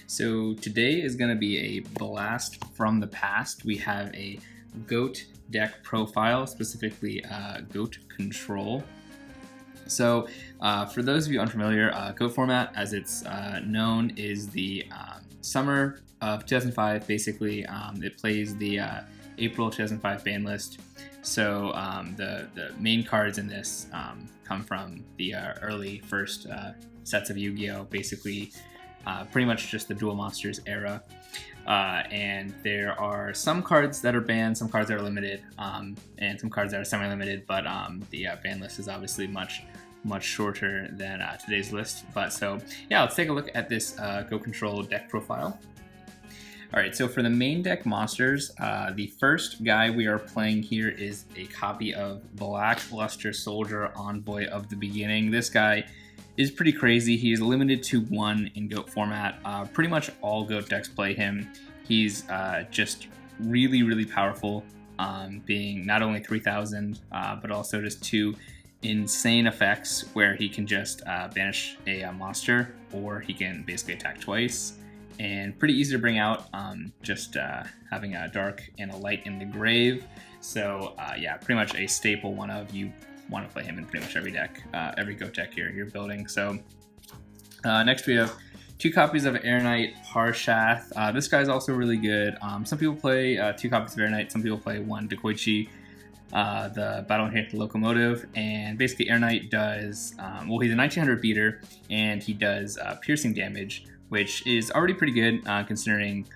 So today is going to be a blast from the past. We have a GOAT deck profile, specifically GOAT control. So for those of you unfamiliar, GOAT format, as it's known, is the summer of 2005. Basically, it plays the April 2005 ban list. So the main cards in this come from the early first sets of Yu-Gi-Oh! Basically, pretty much just the Duel Monsters era. And there are some cards that are banned, some cards that are limited, and some cards that are semi-limited, but the ban list is obviously much shorter than today's list. But so yeah, let's take a look at this GOAT control deck profile. All right, so for the main deck monsters, the first guy we are playing here is a copy of Black Luster Soldier, Envoy of the Beginning. This guy is pretty crazy. He is limited to 1 in GOAT format. Pretty much all GOAT decks play him. He's just really powerful, being not only 3,000, but also just 2 insane effects where he can just banish a monster, or he can basically attack twice. And pretty easy to bring out, just having a dark and a light in the grave. So yeah, pretty much a staple one of. You want to play him in pretty much every deck, every GOAT deck you're building. So next we have 2 copies of Air Knight Parshath. This guy's also really good. Some people play 2 copies of Air Knight, some people play 1 Dekoichi, the Battle and Hit Locomotive. And basically Air Knight does, well, he's a 1900 beater, and he does piercing damage, which is already pretty good considering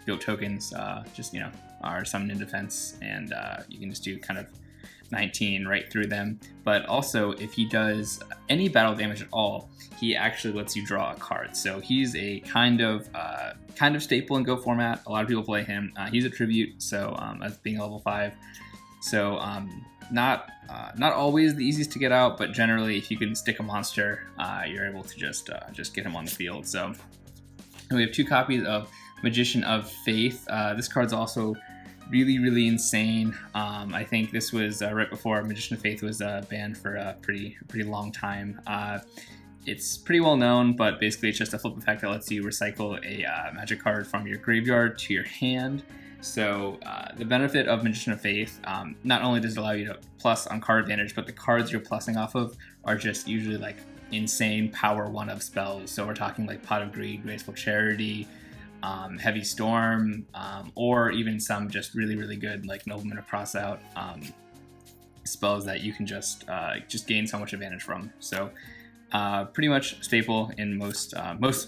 GOAT tokens just, are summoned in defense, and you can just do kind of 19 right through them. But also, if he does any battle damage at all, he actually lets you draw a card. So he's a kind of staple in GOAT format. A lot of people play him. He's a tribute, so as being a level 5. So not always the easiest to get out, but generally, if you can stick a monster, you're able to just get him on the field. So we have 2 copies of Magician of Faith. This card's also really insane. I think this was right before Magician of Faith was banned for a pretty long time. It's pretty well known, but basically it's just a flip effect that lets you recycle a magic card from your graveyard to your hand. So the benefit of Magician of Faith, not only does it allow you to plus on card advantage, but the cards you're plussing off of are just usually like insane power 1-of spells. So we're talking like Pot of Greed, Graceful Charity, Heavy Storm, or even some just really good like Nobleman of Crossout spells that you can just gain so much advantage from. So pretty much staple in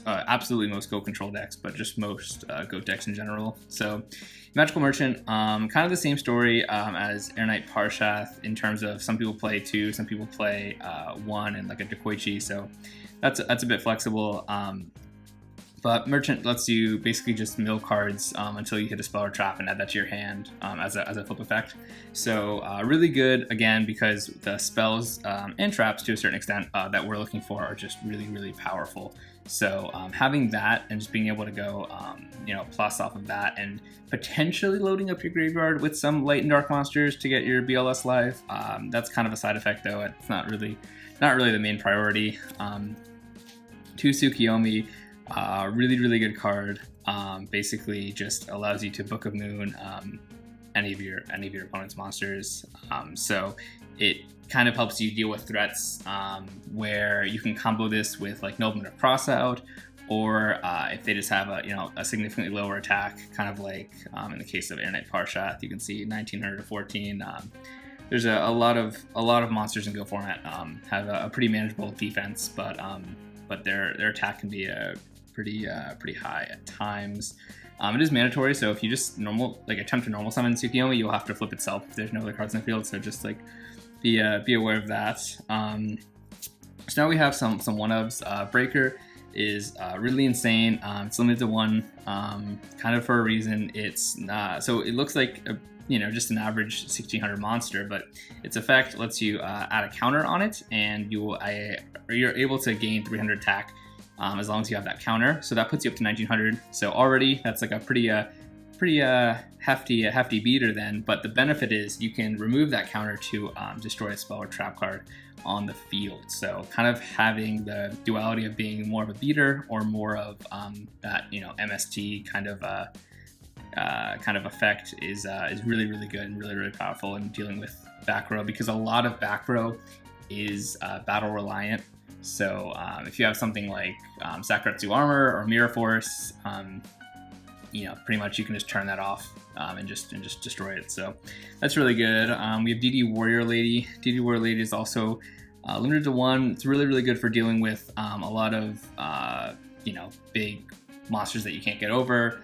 absolutely most GOAT control decks, but just most GOAT decks in general. So Magical Merchant, kind of the same story as Air Knight Parshath in terms of some people play 2, some people play 1 and like a Dekoichi. So that's a bit flexible. But Merchant lets you basically just mill cards until you hit a spell or trap and add that to your hand as a flip effect. So really good, again, because the spells and traps to a certain extent that we're looking for are just really powerful. So having that and just being able to go plus off of that, and potentially loading up your graveyard with some light and dark monsters to get your BLS live, that's kind of a side effect though. It's not really the main priority. 2 Tsukiyomi. Really good card. Basically just allows you to Book of Moon any of your opponent's monsters. So it kind of helps you deal with threats where you can combo this with like Nobleman of Crossout, or if they just have a significantly lower attack, kind of like in the case of Air Knight Parshath, you can see 1900 to 14. There's a lot of monsters in GOAT format have a pretty manageable defense, but their attack can be pretty high at times. It is mandatory, so if you just attempt to normal summon Tsukiyomi, you'll have to flip itself if there's no other cards in the field. So just like be aware of that. So now we have some 1-ofs. Breaker is really insane. It's limited to 1, kind of for a reason. It's so it looks like just an average 1600 monster, but its effect lets you add a counter on it, and you're able to gain 300 attack as long as you have that counter. So that puts you up to 1900. So already that's like a pretty pretty hefty beater then, but the benefit is you can remove that counter to destroy a spell or trap card on the field. So kind of having the duality of being more of a beater or more of that, you know, MST kind of effect is really good and really powerful in dealing with back row, because a lot of back row is battle reliant. So if you have something like Sakuretsu Armor or Mirror Force, you know, pretty much you can just turn that off and just destroy it. So that's really good. We have DD Warrior Lady. DD Warrior Lady is also limited to 1. It's really good for dealing with a lot of you know, big monsters that you can't get over,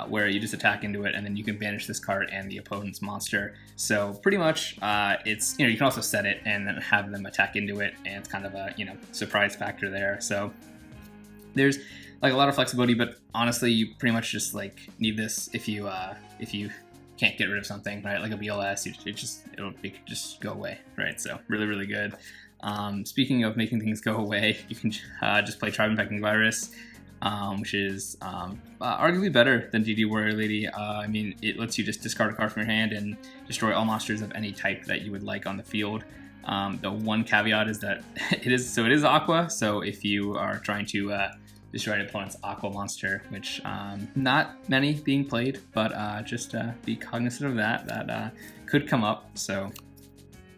where you just attack into it and then you can banish this card and the opponent's monster. So pretty much it's, you know, you can also set it and then have them attack into it, and it's kind of a, you know, surprise factor there. So there's like a lot of flexibility, but honestly you pretty much just like need this if you can't get rid of something, right? Like a BLS, it'll just go away, right? So really good. Speaking of making things go away, you can just play Tribe Infecting Virus, which is arguably better than DD Warrior Lady. I mean, it lets you just discard a card from your hand and destroy all monsters of any type that you would like on the field. The one caveat is that it is Aqua, so if you are trying to destroy an opponent's Aqua monster, which not many being played, but just be cognizant of that could come up. So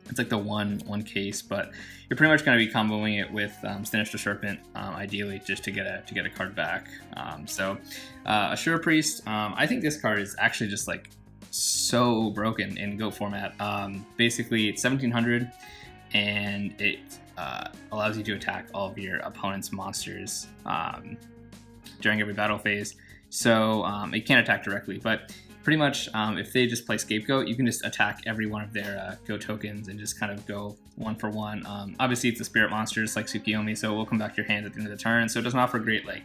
it's like the one case, but you're pretty much going to be comboing it with Sinister Serpent, ideally, just to get a card back. So Ashura Priest, I think this card is actually just like so broken in GOAT format. Basically, it's 1700, and it allows you to attack all of your opponent's monsters during every battle phase. So it can't attack directly, but pretty much if they just play Scapegoat, you can just attack every one of their Go tokens and just kind of go 1 for 1. Obviously, it's a spirit monster, just like Tsukiyomi, so it will come back to your hand at the end of the turn. So it doesn't offer great like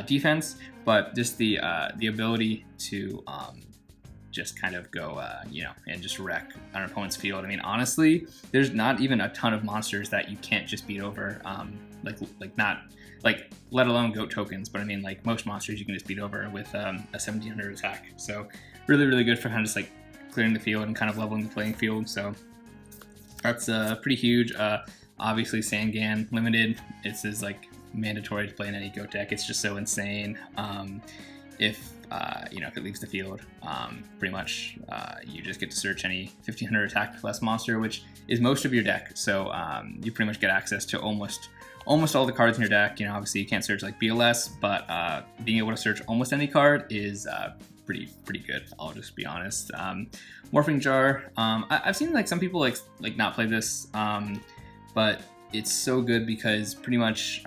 defense, but just the ability to just kind of go, you know, and just wreck an opponent's field. I mean, honestly, there's not even a ton of monsters that you can't just beat over, let alone GOAT tokens, but I mean, like most monsters you can just beat over with a 1700 attack. So really good for kind of just like clearing the field and kind of leveling the playing field. So that's pretty huge. Obviously, Sangan limited. It's like mandatory to play in any GOAT deck. It's just so insane. If you know, if it leaves the field, pretty much you just get to search any 1500 attack plus monster, which is most of your deck. So you pretty much get access to almost all the cards in your deck. You know, obviously you can't search like BLS, but being able to search almost any card is pretty good. I'll just be honest. Morphing Jar. I've seen like some people like not play this, but it's so good because pretty much.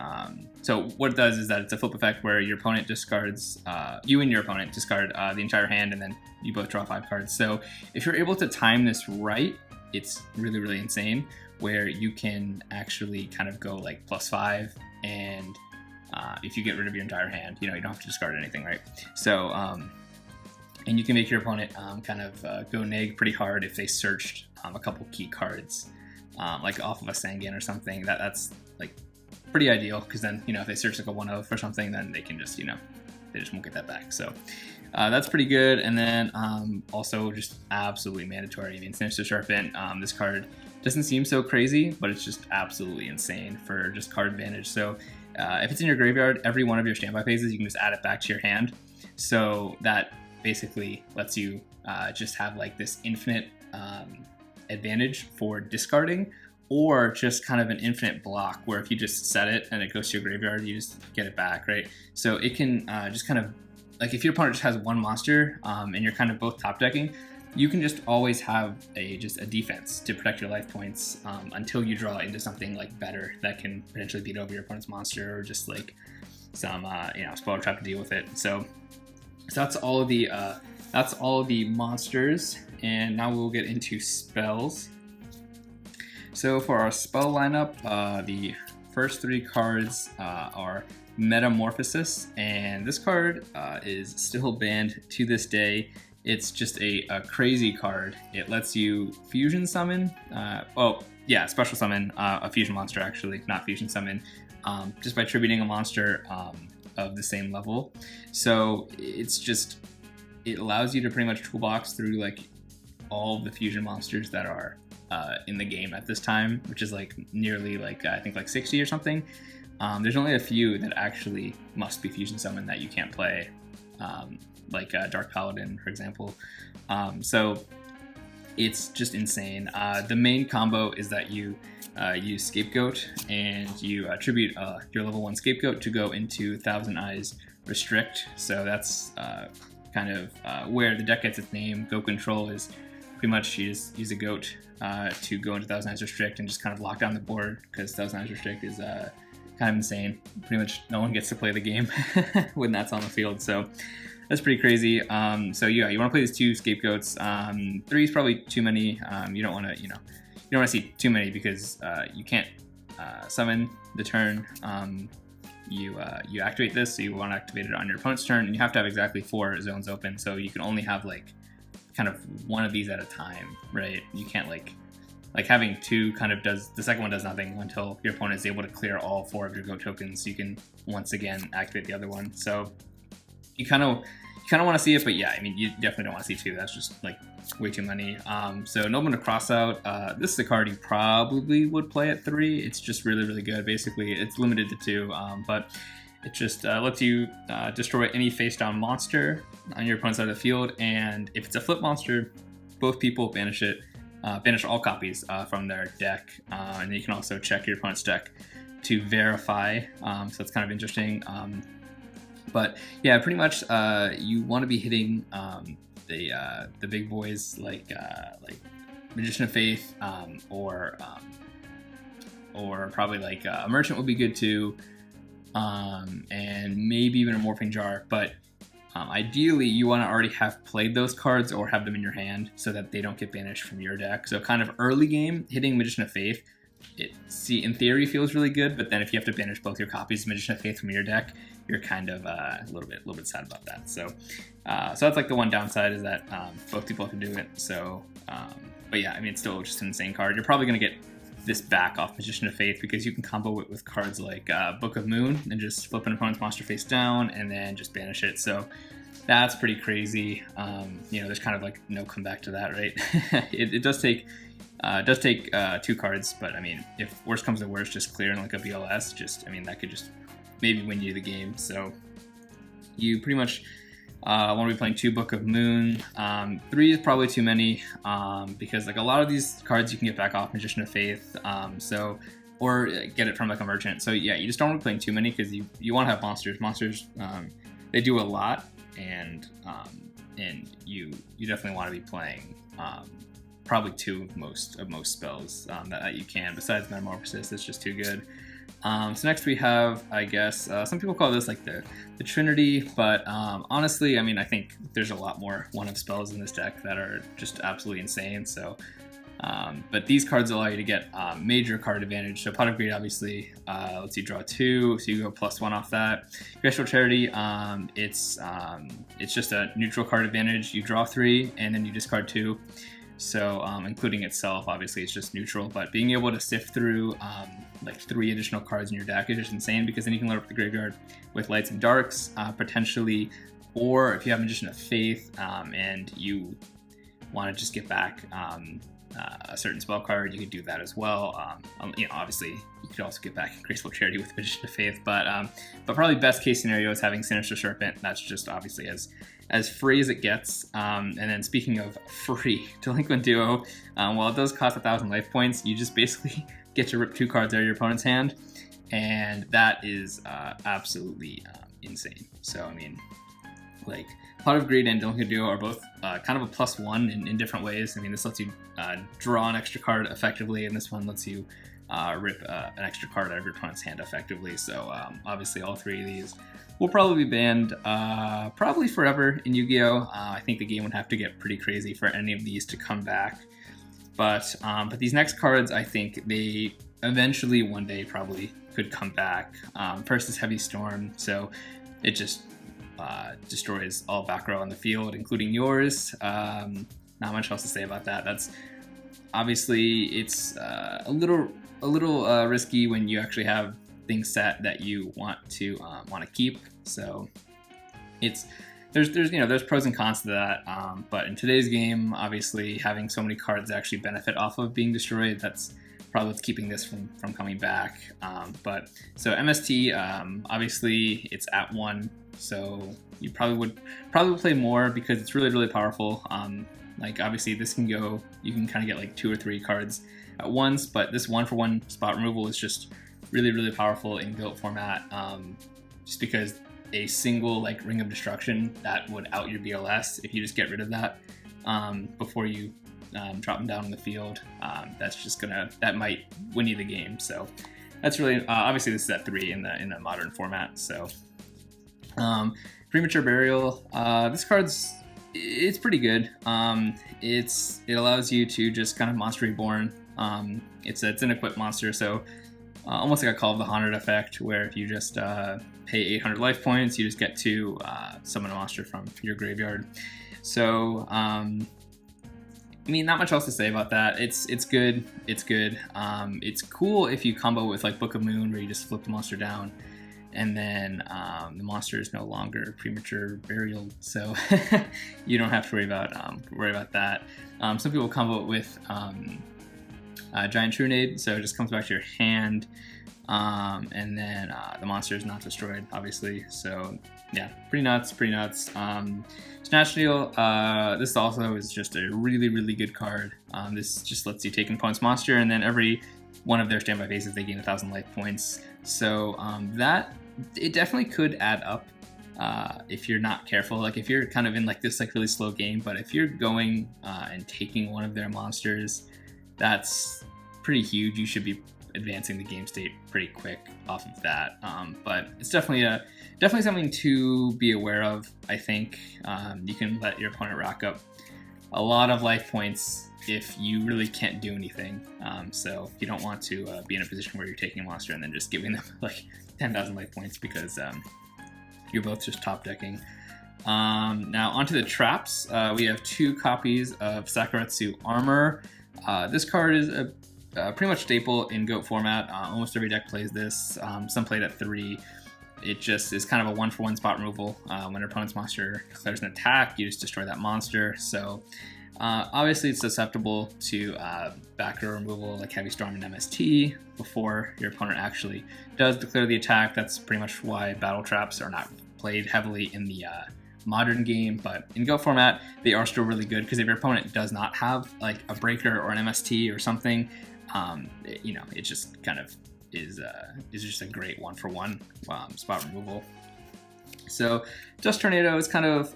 So what it does is that it's a flip effect where your opponent discards, you and your opponent discard the entire hand, and then you both draw 5 cards. So if you're able to time this right, it's really insane, where you can actually kind of go like +5, and if you get rid of your entire hand, you know, you don't have to discard anything, right? So and you can make your opponent kind of go neg pretty hard if they searched a couple key cards, like off of a Sangan or something. That's like pretty ideal, because then, you know, if they search like a 1-0 or something, then they can just, you know, they just won't get that back. So that's pretty good. And then also just absolutely mandatory. I mean, Sinister Serpent, this card doesn't seem so crazy, but it's just absolutely insane for just card advantage. So if it's in your graveyard, every one of your standby phases, you can just add it back to your hand. So that basically lets you just have like this infinite advantage for discarding, or just kind of an infinite block where if you just set it and it goes to your graveyard, you just get it back, right? So it can just kind of, like if your opponent just has one monster and you're kind of both top decking, you can just always have just a defense to protect your life points until you draw into something like better that can potentially beat over your opponent's monster, or just like some you know, spell trap to deal with it. So that's all of the monsters, and now we'll get into spells. So for our spell lineup, the first 3 cards are Metamorphosis, and this card is still banned to this day. It's just a crazy card. It lets you fusion summon, special summon a fusion monster, actually, not fusion summon, just by tributing a monster of the same level. So it's just it allows you to pretty much toolbox through like all of the fusion monsters that are in the game at this time, which is like nearly like I think like 60 or something. There's only a few that actually must be fusion summoned that you can't play, like Dark Paladin, for example. So it's just insane. The main combo is that you use Scapegoat and you attribute your level 1 Scapegoat to go into Thousand Eyes Restrict. So that's kind of where the deck gets its name. Goat Control is pretty much you just use a goat to go into Thousand Eyes Restrict and just kind of lock down the board, because Thousand Eyes Restrict is kind of insane. Pretty much no one gets to play the game when that's on the field. So that's pretty crazy. So yeah, you want to play these 2 Scapegoats. 3 is probably too many. You don't want to, you don't want to see too many, because you can't summon the turn you activate this. So you want to activate it on your opponent's turn, and you have to have exactly 4 zones open. So you can only have like kind of one of these at a time, right? You can't like having 2 kind of does, the second one does nothing until your opponent is able to clear all 4 of your goat tokens. So you can once again activate the other one. So you kind of want to see it, but yeah, I mean, you definitely don't want to see 2. That's just like way too many. So Nobleman to Crossout. This is a card you probably would play at 3. It's just really, really good. Basically, it's limited to 2, but it just lets you destroy any face-down monster on your opponent's side of the field, and if it's a flip monster, both people banish it, banish all copies from their deck, and you can also check your opponent's deck to verify. So it's kind of interesting. But yeah, pretty much you want to be hitting the big boys like Magician of Faith, or probably like a Merchant would be good too, and maybe even a Morphing Jar. But ideally, you want to already have played those cards or have them in your hand so that they don't get banished from your deck. So kind of early game, hitting Magician of Faith, in theory feels really good, but then if you have to banish both your copies of Magician of Faith from your deck, you're kind of a little bit sad about that. So so that's like the one downside, is that both people have to do it. So but yeah, I mean, it's still just an insane card. You're probably going to get this back off Magician of Faith, because you can combo it with cards like Book of Moon and just flip an opponent's monster face down and then just banish it. So that's pretty crazy. There's kind of like no comeback to that, right? It does take 2 cards, but I mean, if worst comes to worst, just clearing like a BLS, that could just maybe win you the game. So you pretty much want to be playing 2 Book of Moon. 3 is probably too many, because like a lot of these cards you can get back off Magician of Faith, or get it from like a Merchant. So yeah, you just don't want to be playing too many, because you want to have monsters. Monsters, they do a lot, and you definitely want to be playing probably 2 of most spells that you can. Besides Metamorphosis, it's just too good. So next we have, I guess, some people call this like the Trinity, but honestly, I mean, I think there's a lot more 1-of spells in this deck that are just absolutely insane. So, but these cards allow you to get major card advantage. So Pot of Greed obviously lets you draw 2, so you go +1 off that. Graceful Charity, it's just a neutral card advantage. You draw 3 and then you discard 2. So including itself, obviously it's just neutral, but being able to sift through like 3 additional cards in your deck is just insane, because then you can load up the graveyard with Lights and Darks, potentially, or if you have Magician of Faith and you want to just get back a certain spell card, you could do that as well. Obviously you could also get back Graceful Charity with Magician of Faith, but probably best case scenario is having Sinister Serpent. That's just obviously as free as it gets. And then speaking of free, Delinquent Duo, while it does cost 1,000 life points, you just basically get to rip 2 cards out of your opponent's hand, and that is absolutely insane. So I mean, like, Pot of Greed and Delinquent Duo are both kind of a +1 in different ways. I mean, this lets you draw an extra card effectively, and this one lets you rip an extra card out of your opponent's hand effectively. So obviously all 3 of these will probably be banned probably forever in Yu-Gi-Oh! I think the game would have to get pretty crazy for any of these to come back. But these next cards, I think they eventually one day probably could come back. First is Heavy Storm, so it just destroys all back row on the field, including yours. Not much else to say about that. That's obviously it's a little risky when you actually have things set that you want to keep. So it's there's pros and cons to that. But in today's game, obviously having so many cards that actually benefit off of being destroyed, that's probably what's keeping this from coming back. But so MST, obviously it's at 1, so you probably would play more because it's really powerful. Like obviously this can go, you can kind of get like 2 or 3 cards at once, but this 1-for-1 spot removal is just really powerful in GOAT format. Just because a single like Ring of Destruction that would out your BLS, if you just get rid of that before you drop them down on the field, that might win you the game. So that's really obviously this is at 3 in the modern format. So Premature Burial, this it's pretty good. It allows you to just kind of Monster Reborn. It's an equipped monster, so almost like a Call of the Haunted effect, where if you just pay 800 life points, you just get to summon a monster from your graveyard. So I mean, not much else to say about that. It's good. It's good. It's cool if you combo with like Book of Moon, where you just flip the monster down, and then the monster is no longer Premature Burial, so you don't have to worry about that. Some people combo it with Giant Trunade, so it just comes back to your hand, and then the monster is not destroyed, obviously. So yeah, pretty nuts. Snatch Steal, this also is just a really good card. This just lets you take an opponent's monster, and then every one of their standby phases they gain 1,000 life points. So that it definitely could add up if you're not careful. Like if you're kind of in like this like really slow game, but if you're going and taking one of their monsters, that's pretty huge. You should be advancing the game state pretty quick off of that. But it's definitely something to be aware of. I think you can let your opponent rack up a lot of life points if you really can't do anything. So you don't want to be in a position where you're taking a monster and then just giving them like 10,000 life points because you're both just top decking. Now onto the traps. We have 2 copies of Sakuretsu Armor. This card is a pretty much staple in GOAT format. Almost every deck plays this. Some played at 3. It just is kind of a 1-for-1 spot removal. When an opponent's monster declares an attack, you just destroy that monster. So obviously it's susceptible to back row removal like Heavy Storm and MST before your opponent actually does declare the attack. That's pretty much why battle traps are not played heavily in the modern game, but in GOAT format they are still really good, because if your opponent does not have like a breaker or an MST or something, it just kind of is just a great 1-for-1 spot removal. So Dust Tornado is kind of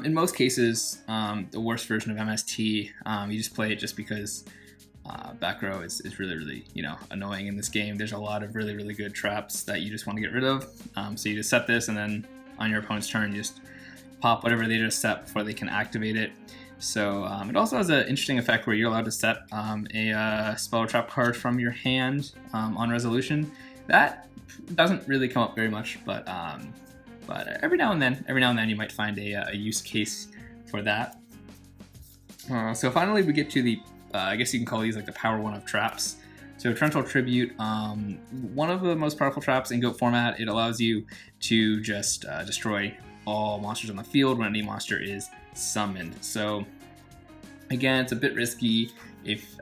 in most cases the worst version of MST. You just play it just because back row is really annoying in this game. There's a lot of really good traps that you just want to get rid of. So you just set this, and then on your opponent's turn you just pop whatever they just set before they can activate it. So it also has an interesting effect where you're allowed to set a spell or trap card from your hand on resolution. That doesn't really come up very much, but every now and then you might find a use case for that. So finally we get to the I guess you can call these like the power 1 of traps. So Torrential Tribute, one of the most powerful traps in GOAT format. It allows you to just destroy all monsters on the field when any monster is summoned. So again, it's a bit risky. If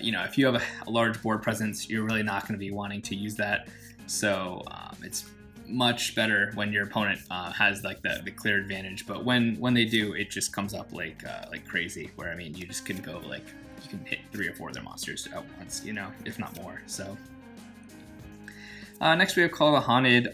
you have a large board presence, you're really not going to be wanting to use that. So it's much better when your opponent has like the clear advantage. But when they do, it just comes up like crazy. Where I mean, you just can go like you can hit 3 or 4 of their monsters at once, if not more. So. Next we have Call of the Haunted.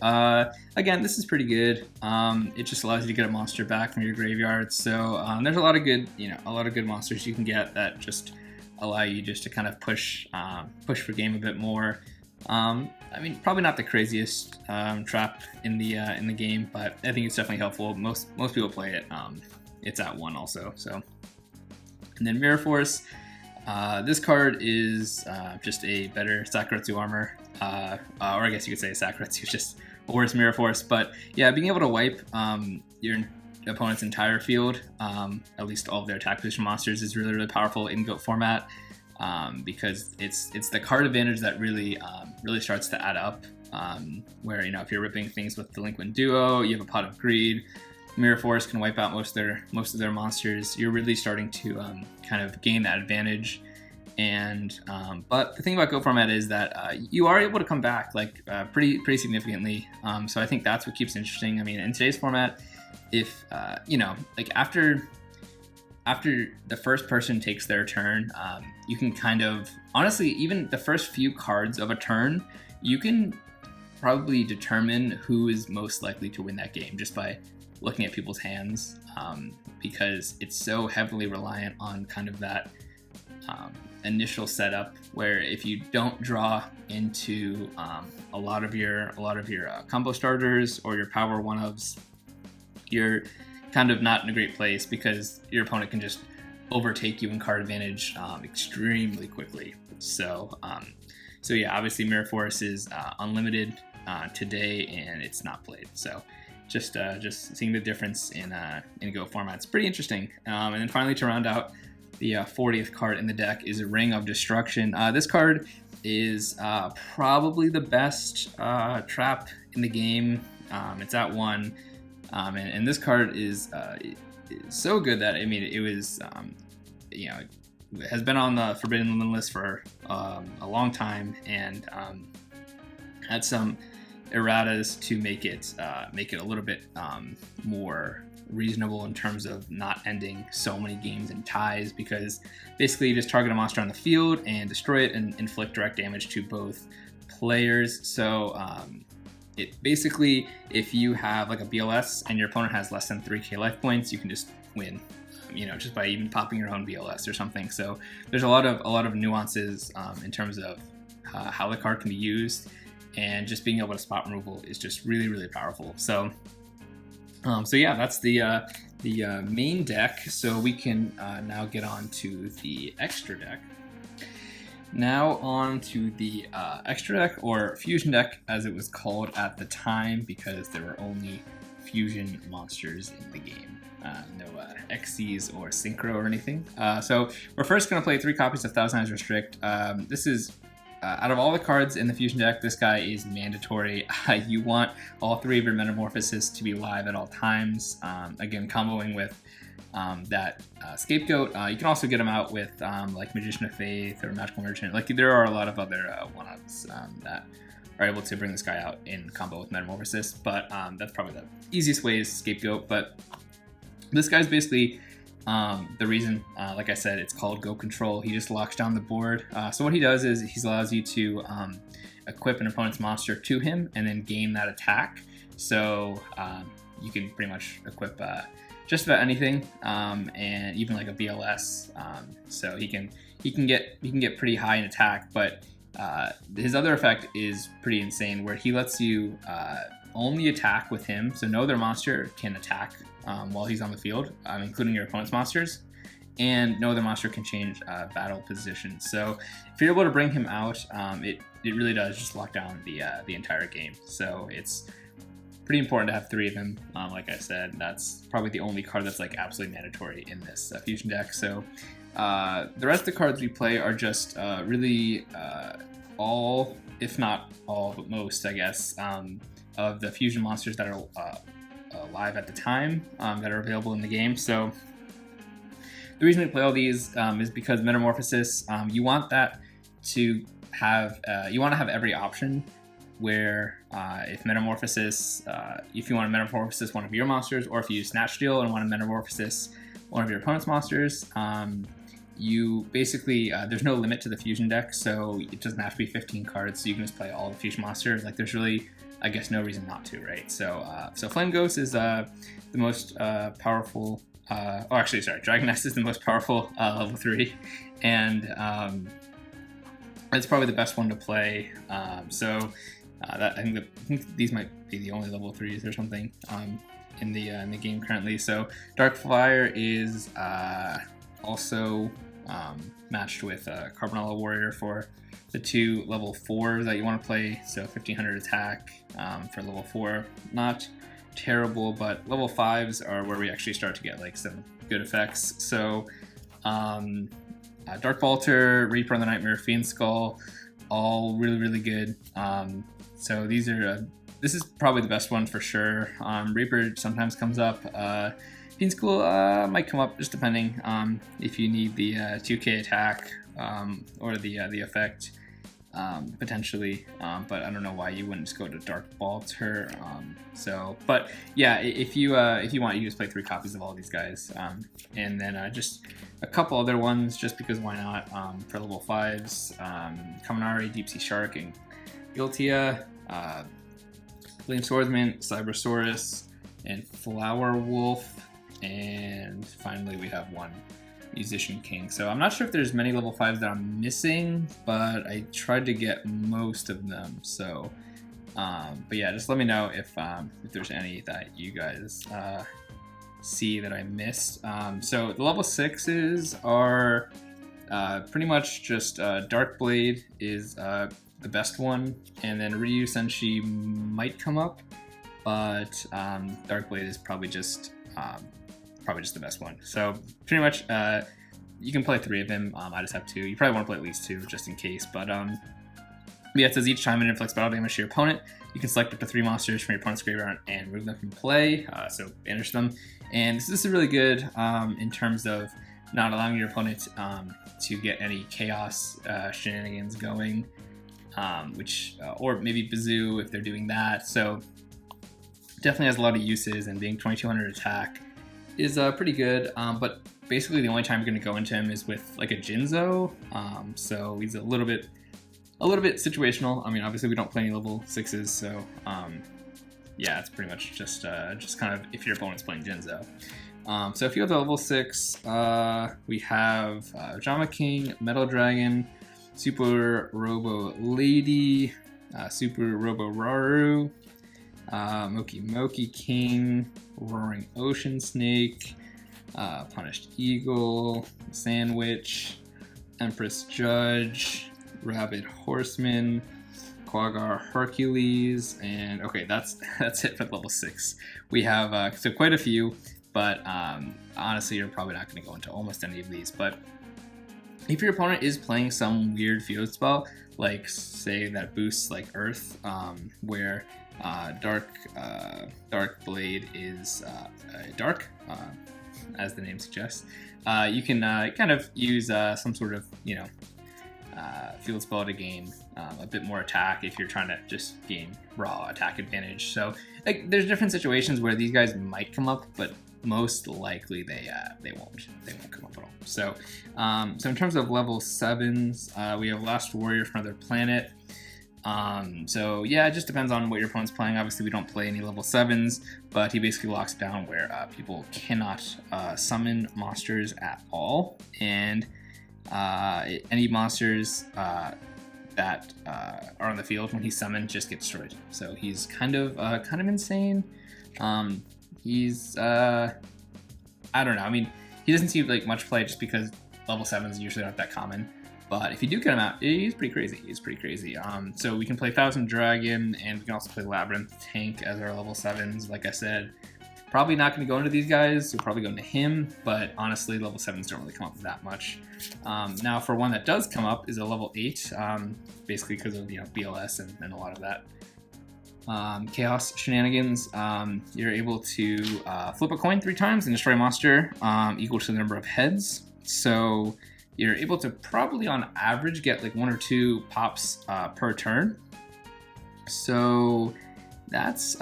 Again, this is pretty good. It just allows you to get a monster back from your graveyard. So there's a lot of good monsters you can get that just allow you just to kind of push for game a bit more. I mean, probably not the craziest trap in the game, but I think it's definitely helpful. Most people play it. It's at 1 also. So, and then Mirror Force. This card is just a better Sakuretsu Armor. Or I guess you could say Sakuretsu is just a worse Mirror Force. But yeah, being able to wipe your opponent's entire field, at least all of their attack position monsters, is really powerful in GOAT format, because it's the card advantage that really starts to add up. Where if you're ripping things with Delinquent Duo, you have a Pot of Greed, Mirror Force can wipe out most of their monsters, you're really starting to kind of gain that advantage. And but the thing about Go format is that you are able to come back like pretty significantly. So I think that's what keeps it interesting. I mean, in today's format, if you know, like after the first person takes their turn, you can kind of honestly, even the first few cards of a turn, you can probably determine who is most likely to win that game just by looking at people's hands, because it's so heavily reliant on kind of that initial setup, where if you don't draw into a lot of your combo starters or your power 1-ofs, you're kind of not in a great place because your opponent can just overtake you in card advantage extremely quickly. So so yeah, obviously Mirror Force is unlimited today, and it's not played. So just seeing the difference in Go format, it's pretty interesting. And then finally, to round out the 40th card in the deck is a Ring of Destruction. This card is probably the best trap in the game. It's at 1, and this card is so good that, I mean, it was you know, it has been on the Forbidden Limit list for a long time, and had some erratas to make it a little bit more reasonable in terms of not ending so many games in ties, because basically you just target a monster on the field and destroy it and inflict direct damage to both players. So it basically, if you have like a BLS and your opponent has less than 3k life points, you can just win, you know, just by even popping your own BLS or something. So there's a lot of nuances in terms of how the card can be used, and just being able to spot removal is just really powerful. So so yeah, that's the main deck. So we can now get on to the extra deck. Now on to the extra deck, or fusion deck as it was called at the time, because there were only fusion monsters in the game. No XCs or Synchro or anything. So we're first going to play 3 copies of Thousand Eyes Restrict. This is out of all the cards in the fusion deck, this guy is mandatory. You want all 3 of your Metamorphosis to be live at all times. Again, comboing with that Scapegoat. You can also get them out with like Magician of Faith or Magical Merchant. Like, there are a lot of other 1-ofs that are able to bring this guy out in combo with Metamorphosis, but that's probably the easiest way is Scapegoat. But this guy's basically the reason, like I said, it's called Go Control. He just locks down the board. So what he does is he allows you to equip an opponent's monster to him and then gain that attack. So you can pretty much equip just about anything, and even like a BLS. So he can get pretty high in attack, but his other effect is pretty insane, where he lets you only attack with him. So no other monster can attack while he's on the field, including your opponent's monsters, and no other monster can change battle position. So if you're able to bring him out, it really does just lock down the entire game. So it's pretty important to have 3 of him. Like I said, that's probably the only card that's like absolutely mandatory in this fusion deck. So the rest of the cards we play are just really all, if not all, but most, I guess, of the fusion monsters that are live at the time, that are available in the game. So the reason we play all these is because Metamorphosis, you want that to have, you want to have every option, where if Metamorphosis, if you want to Metamorphosis one of your monsters, or if you use Snatch Steal and want to Metamorphosis one of your opponent's monsters, you basically, there's no limit to the fusion deck, so it doesn't have to be 15 cards, so you can just play all the fusion monsters. Like, there's really, I guess, no reason not to, right? So so Flame Ghost is the most powerful, oh, actually, sorry, Dragon Nest is the most powerful level 3, and it's probably the best one to play. So I think these might be the only level 3s or something in the game currently. So Darkfire is also matched with Carbonella Warrior for the 2 level 4s that you want to play. So 1500 attack for level 4, not terrible, but level 5s are where we actually start to get like some good effects. So Dark Vaulter, Reaper on the Nightmare, Fiend Skull, all really good. So these are this is probably the best one for sure. Reaper sometimes comes up. Fiend School might come up, just depending if you need the 2k attack or the effect. Potentially, but I don't know why you wouldn't just go to Dark Vault her. But yeah, if you want, you just play 3 copies of all these guys, and then just a couple other ones, just because why not? For level 5s, Kaminari, Deep Sea Shark, and Giltia, Flame Swordsman, Cybersaurus, and Flower Wolf, and finally we have one Musician King. So I'm not sure if there's many level 5s that I'm missing, but I tried to get most of them. So, but yeah, just let me know if there's any that you guys see that I missed. So the level 6s are pretty much just Dark Blade is the best one, and then Ryu Senshi might come up, but Dark Blade is probably just the best one. So pretty much you can play 3 of him. I just have 2. You probably want to play at least 2 just in case. But yeah, it says each time it inflicts battle damage to your opponent, you can select up to 3 monsters from your opponent's graveyard and remove them from play. So banish them. And this is really good in terms of not allowing your opponent to get any chaos shenanigans going, or maybe Bazoo if they're doing that. So definitely has a lot of uses, and being 2200 attack is pretty good, but basically the only time you're going to go into him is with like a Jinzo, so he's a little bit situational. I mean, obviously we don't play any level 6s, so yeah, it's pretty much just kind of if your opponent's playing Jinzo. So if you go to level 6, we have Jama King, Metal Dragon, Super Robo Lady, Super Robo Raru, Moki Moki King, Roaring Ocean Snake, Punished Eagle, Sandwich, Empress Judge, Rabid Horseman, Quaggar Hercules, and okay, that's it for level 6. We have so quite a few, but honestly, you're probably not going to go into almost any of these. But if your opponent is playing some weird field spell, like say that boosts like Earth, where Dark Blade is dark, as the name suggests, you can kind of use some sort of field spell to gain a bit more attack if you're trying to just gain raw attack advantage. So like, there's different situations where these guys might come up, but most likely they won't come up at all. So so in terms of level 7s, we have Last Warrior from Another Planet. So yeah, it just depends on what your opponent's playing. Obviously we don't play any level 7s, but he basically locks down where people cannot summon monsters at all, and any monsters that are on the field when he's summoned just get destroyed. So he's kind of insane. He's I don't know. I mean, he doesn't seem like much play just because level 7s usually aren't that common. But if you do get him out, he's pretty crazy. So we can play Thousand Dragon, and we can also play Labyrinth Tank as our level 7s. Like I said, probably not going to go into these guys. You'll probably go into him, but honestly, level 7s don't really come up that much. Now, for one that does come up is a level 8, basically because of BLS and a lot of that. Chaos shenanigans. You're able to flip a coin 3 times and destroy a monster equal to the number of heads. So you're able to probably on average get like 1 or 2 pops per turn. So that's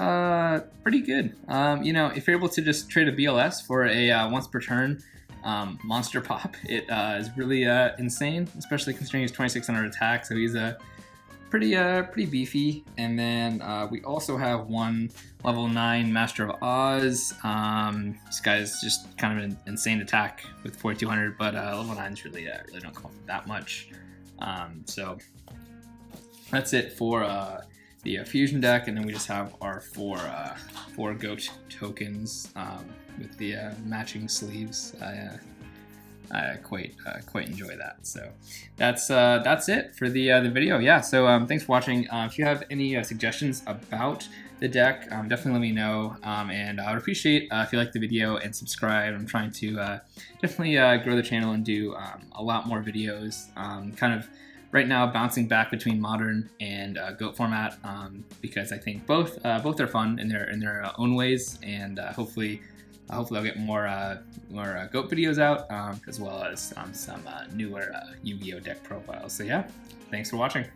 pretty good. If you're able to just trade a BLS for a once per turn monster pop, it is really insane, especially considering he's 2600 attack. So he's a pretty beefy. And then we also have one level 9 Master of Oz. This guy's just kind of an insane attack with 4200, but level 9s really don't come up that much. So that's it for the fusion deck, and then we just have our four goat tokens with the matching sleeves. I quite enjoy that. So that's it for the video. Yeah. So thanks for watching. If you have any suggestions about the deck, definitely let me know. And I would appreciate if you like the video and subscribe. I'm trying to definitely grow the channel and do a lot more videos. Kind of right now bouncing back between modern and goat format because I think both are fun in their own ways, and hopefully I'll get more goat videos out as well as some newer Yu-Gi-Oh deck profiles. So yeah, thanks for watching.